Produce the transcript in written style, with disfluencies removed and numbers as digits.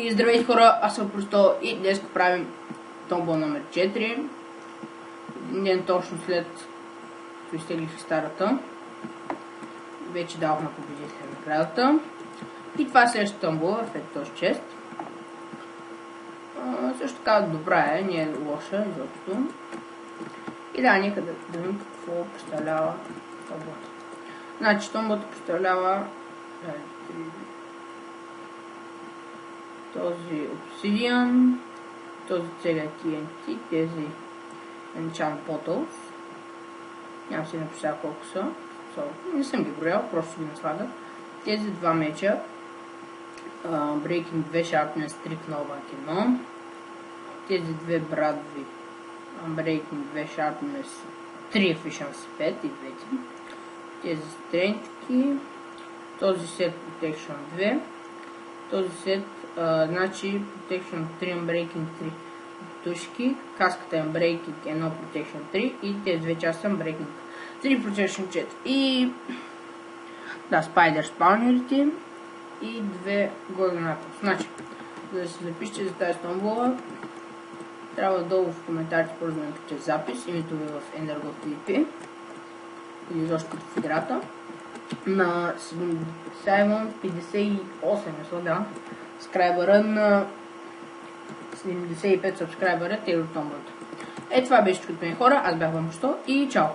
И здравейте хора, аз съм Просто и днес правим томбол номер 4. Един ден точно след като изтеглих старата. Вече давахме победителя на наградата. И това е следващата томбола, ефект този чест. Също така добра е, не е лоша изобщо. И да, нека да видим какво представлява томболата. Значи томболата представлява този обсидиан, този целият TNT, тези Enchant Bottles. Няма си напиша колко са. Не съм ги броял, просто ги наслагах. Тези два меча. Breaking 2 Sharpness 3 Knowback 1. Тези две брадви. Breaking 2 Sharpness 3 Efficiency 5 и двете. Тези стренчки. Този set Protection 2. Този сет, значи Protection 3, Unbreaking 3 тушки, каската Unbreaking 1, Protection 3 и тези две части Unbreaking 3, Protection 4. И да, Spider спаунерите и две Golden Apples. Значи, за да се запишете за тази томбола, трябва долу в коментарите първо да напишете запис, името ви в EnderGoTP или изобщо в играта. На 58 да, скрайбъра на 75 сабскрайбъра Тейлор Томбълт. Това беше всичко от мен хора, аз бях Просто и чао!